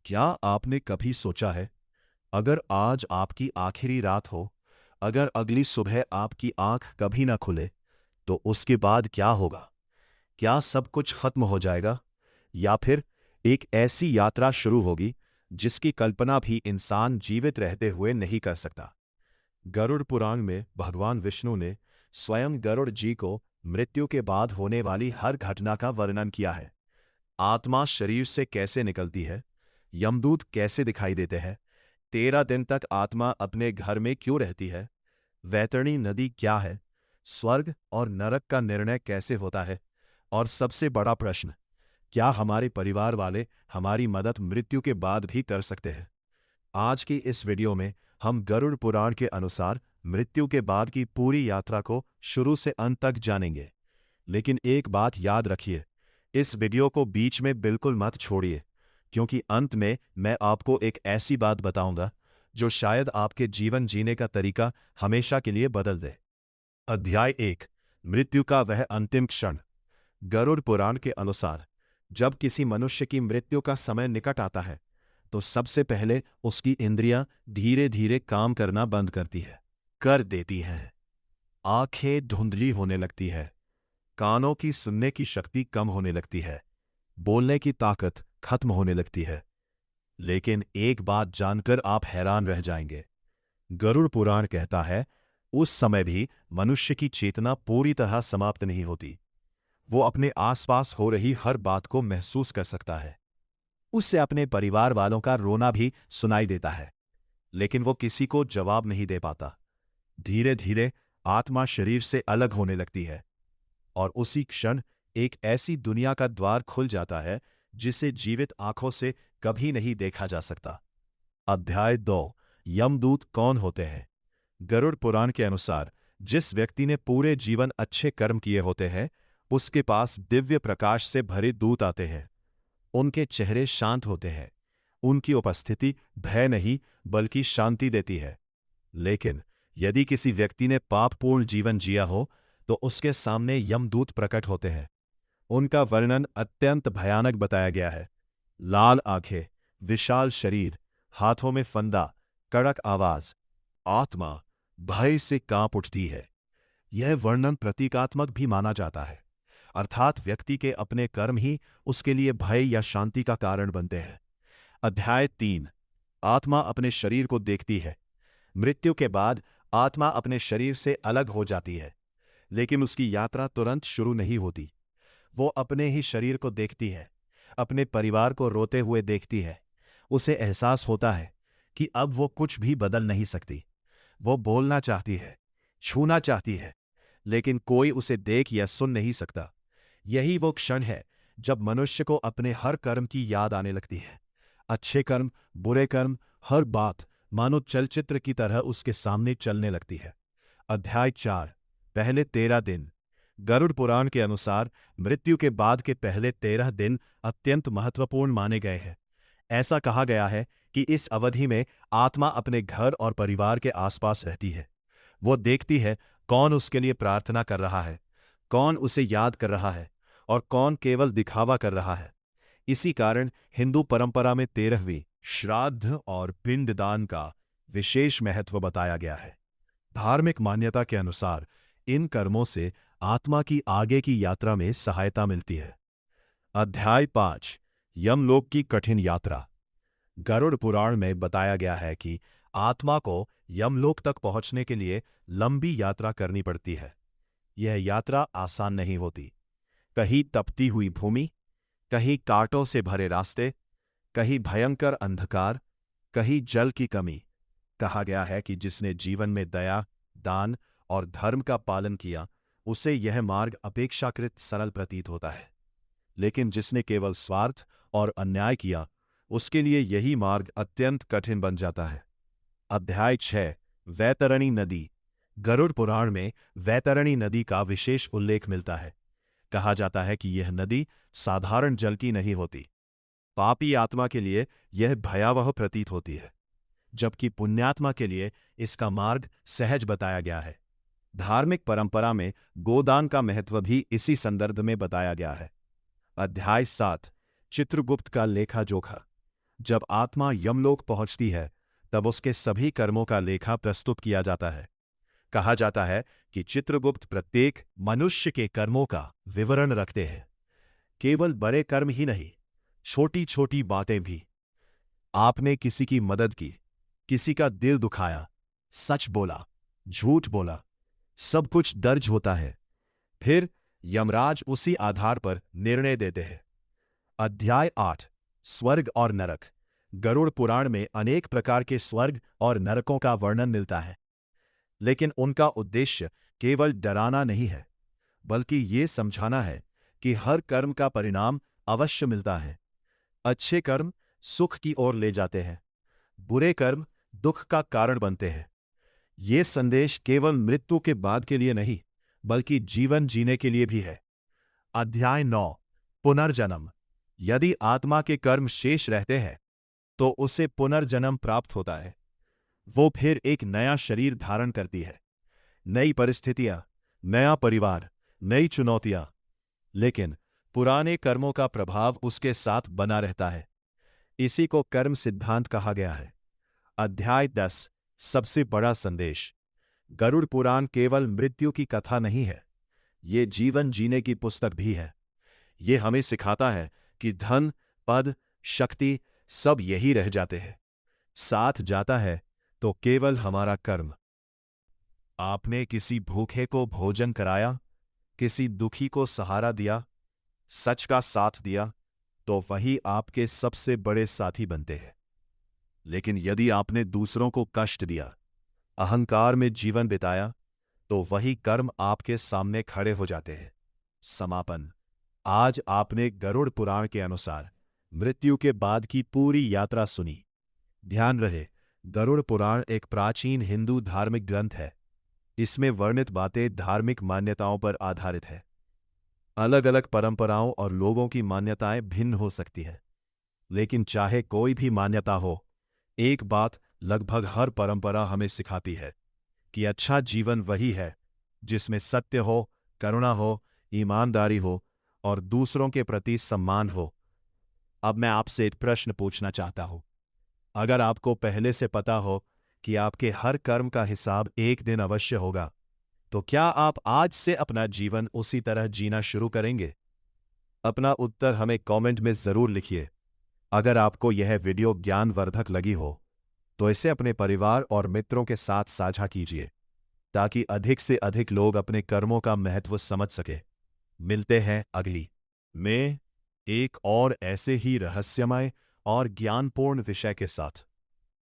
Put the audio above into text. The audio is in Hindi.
क्या आपने कभी सोचा है, अगर आज आपकी आखिरी रात हो, अगर अगली सुबह आपकी आंख कभी ना खुले, तो उसके बाद क्या होगा? क्या सब कुछ खत्म हो जाएगा? या फिर एक ऐसी यात्रा शुरू होगी जिसकी कल्पना भी इंसान जीवित रहते हुए नहीं कर सकता? गरुड़ पुराण में भगवान विष्णु ने स्वयं गरुड़ जी को मृत्यु के बाद होने वाली हर घटना का वर्णन किया है। आत्मा शरीर से कैसे निकलती है, यमदूत कैसे दिखाई देते हैं, 13 दिन तक आत्मा अपने घर में क्यों रहती है, वैतरणी नदी क्या है, स्वर्ग और नरक का निर्णय कैसे होता है, और सबसे बड़ा प्रश्न, क्या हमारे परिवार वाले हमारी मदद मृत्यु के बाद भी कर सकते हैं? आज की इस वीडियो में हम गरुड़ पुराण के अनुसार मृत्यु के बाद की पूरी यात्रा को शुरू से अंत तक जानेंगे। लेकिन एक बात याद रखिए, इस वीडियो को बीच में बिल्कुल मत छोड़िए, क्योंकि अंत में मैं आपको एक ऐसी बात बताऊंगा जो शायद आपके जीवन जीने का तरीका हमेशा के लिए बदल दे। अध्याय 1, मृत्यु का वह अंतिम क्षण। गरुड़ पुराण के अनुसार जब किसी मनुष्य की मृत्यु का समय निकट आता है, तो सबसे पहले उसकी इंद्रियां धीरे धीरे काम करना बंद कर देती हैं। आंखें धुंधली होने लगती है, कानों की सुनने की शक्ति कम होने लगती है, बोलने की ताकत खत्म होने लगती है। लेकिन एक बात जानकर आप हैरान रह जाएंगे। गरुड़ पुराण कहता है, उस समय भी मनुष्य की चेतना पूरी तरह समाप्त नहीं होती। वो अपने आसपास हो रही हर बात को महसूस कर सकता है। उससे अपने परिवार वालों का रोना भी सुनाई देता है, लेकिन वो किसी को जवाब नहीं दे पाता। धीरे धीरे आत्मा शरीर से अलग होने लगती है, और उसी क्षण एक ऐसी दुनिया का द्वार खुल जाता है जिसे जीवित आंखों से कभी नहीं देखा जा सकता। अध्याय 2, यमदूत कौन होते हैं? गरुड़ पुराण के अनुसार जिस व्यक्ति ने पूरे जीवन अच्छे कर्म किए होते हैं, उसके पास दिव्य प्रकाश से भरे दूत आते हैं। उनके चेहरे शांत होते हैं, उनकी उपस्थिति भय नहीं बल्कि शांति देती है। लेकिन यदि किसी व्यक्ति ने पापपूर्ण जीवन जिया हो, तो उसके सामने यमदूत प्रकट होते हैं। उनका वर्णन अत्यंत भयानक बताया गया है। लाल आंखें, विशाल शरीर, हाथों में फंदा, कड़क आवाज, आत्मा भय से कांप उठती है। यह वर्णन प्रतीकात्मक भी माना जाता है, अर्थात व्यक्ति के अपने कर्म ही उसके लिए भय या शांति का कारण बनते हैं। अध्याय 3, आत्मा अपने शरीर को देखती है। मृत्यु के बाद आत्मा अपने शरीर से अलग हो जाती है, लेकिन उसकी यात्रा तुरंत शुरू नहीं होती। वो अपने ही शरीर को देखती है, अपने परिवार को रोते हुए देखती है। उसे एहसास होता है कि अब वो कुछ भी बदल नहीं सकती। वो बोलना चाहती है, छूना चाहती है, लेकिन कोई उसे देख या सुन नहीं सकता। यही वो क्षण है जब मनुष्य को अपने हर कर्म की याद आने लगती है। अच्छे कर्म, बुरे कर्म, हर बात मानो चलचित्र की तरह उसके सामने चलने लगती है। अध्याय 4, पहले 13 दिन। गरुड़ पुराण के अनुसार मृत्यु के बाद के पहले 13 दिन अत्यंत महत्वपूर्ण माने गए हैं। ऐसा कहा गया है कि इस अवधि में आत्मा अपने घर और परिवार के आसपास रहती है। वो देखती है कौन उसके लिए प्रार्थना कर रहा है, कौन उसे याद कर रहा है, और कौन केवल दिखावा कर रहा है। इसी कारण हिंदू परंपरा में 13वीं श्राद्ध और पिंडदान का विशेष महत्व बताया गया है। धार्मिक मान्यता के अनुसार इन कर्मों से आत्मा की आगे की यात्रा में सहायता मिलती है। अध्याय 5, यमलोक की कठिन यात्रा। गरुड़ पुराण में बताया गया है कि आत्मा को यमलोक तक पहुंचने के लिए लंबी यात्रा करनी पड़ती है। यह यात्रा आसान नहीं होती। कहीं तपती हुई भूमि, कहीं कांटों से भरे रास्ते, कहीं भयंकर अंधकार, कहीं जल की कमी। कहा गया है कि जिसने जीवन में दया, दान और धर्म का पालन किया, उसे यह मार्ग अपेक्षाकृत सरल प्रतीत होता है। लेकिन जिसने केवल स्वार्थ और अन्याय किया, उसके लिए यही मार्ग अत्यंत कठिन बन जाता है। अध्याय 6, वैतरणी नदी। गरुड़ पुराण में वैतरणी नदी का विशेष उल्लेख मिलता है। कहा जाता है कि यह नदी साधारण जल की नहीं होती। पापी आत्मा के लिए यह भयावह प्रतीत होती है, जबकि पुण्यात्मा के लिए इसका मार्ग सहज बताया गया है। धार्मिक परंपरा में गोदान का महत्व भी इसी संदर्भ में बताया गया है। अध्याय 7, चित्रगुप्त का लेखा जोखा। जब आत्मा यमलोक पहुंचती है तब उसके सभी कर्मों का लेखा प्रस्तुत किया जाता है। कहा जाता है कि चित्रगुप्त प्रत्येक मनुष्य के कर्मों का विवरण रखते हैं। केवल बड़े कर्म ही नहीं, छोटी छोटी बातें भी। आपने किसी की मदद की, किसी का दिल दुखाया, सच बोला, झूठ बोला, सब कुछ दर्ज होता है। फिर यमराज उसी आधार पर निर्णय देते हैं। अध्याय 8 स्वर्ग और नरक। गरुड़ पुराण में अनेक प्रकार के स्वर्ग और नरकों का वर्णन मिलता है, लेकिन उनका उद्देश्य केवल डराना नहीं है, बल्कि ये समझाना है कि हर कर्म का परिणाम अवश्य मिलता है। अच्छे कर्म सुख की ओर ले जाते हैं, बुरे कर्म दुख का कारण बनते हैं। ये संदेश केवल मृत्यु के बाद के लिए नहीं, बल्कि जीवन जीने के लिए भी है। अध्याय 9 पुनर्जन्म। यदि आत्मा के कर्म शेष रहते हैं तो उसे पुनर्जन्म प्राप्त होता है। वो फिर एक नया शरीर धारण करती है, नई परिस्थितियां, नया परिवार, नई चुनौतियां। लेकिन पुराने कर्मों का प्रभाव उसके साथ बना रहता है। इसी को कर्म सिद्धांत कहा गया है। अध्याय 10 सबसे बड़ा संदेश। गरुड़ पुराण केवल मृत्यु की कथा नहीं है, ये जीवन जीने की पुस्तक भी है। ये हमें सिखाता है कि धन, पद, शक्ति सब यही रह जाते हैं। साथ जाता है तो केवल हमारा कर्म। आपने किसी भूखे को भोजन कराया, किसी दुखी को सहारा दिया, सच का साथ दिया, तो वही आपके सबसे बड़े साथी बनते हैं। लेकिन यदि आपने दूसरों को कष्ट दिया, अहंकार में जीवन बिताया, तो वही कर्म आपके सामने खड़े हो जाते हैं। समापन। आज आपने गरुड़ पुराण के अनुसार मृत्यु के बाद की पूरी यात्रा सुनी। ध्यान रहे, गरुड़ पुराण एक प्राचीन हिंदू धार्मिक ग्रंथ है। इसमें वर्णित बातें धार्मिक मान्यताओं पर आधारित है। अलग अलग परंपराओं और लोगों की मान्यताएं भिन्न हो सकती है, लेकिन चाहे कोई भी मान्यता हो, एक बात लगभग हर परंपरा हमें सिखाती है कि अच्छा जीवन वही है जिसमें सत्य हो, करुणा हो, ईमानदारी हो और दूसरों के प्रति सम्मान हो। अब मैं आपसे एक प्रश्न पूछना चाहता हूं। अगर आपको पहले से पता हो कि आपके हर कर्म का हिसाब एक दिन अवश्य होगा, तो क्या आप आज से अपना जीवन उसी तरह जीना शुरू करेंगे? अपना उत्तर हमें कमेंट में जरूर लिखिए। अगर आपको यह वीडियो ज्ञानवर्धक लगी हो तो इसे अपने परिवार और मित्रों के साथ साझा कीजिए, ताकि अधिक से अधिक लोग अपने कर्मों का महत्व समझ सके। मिलते हैं अगली में एक और ऐसे ही रहस्यमय और ज्ञानपूर्ण विषय के साथ।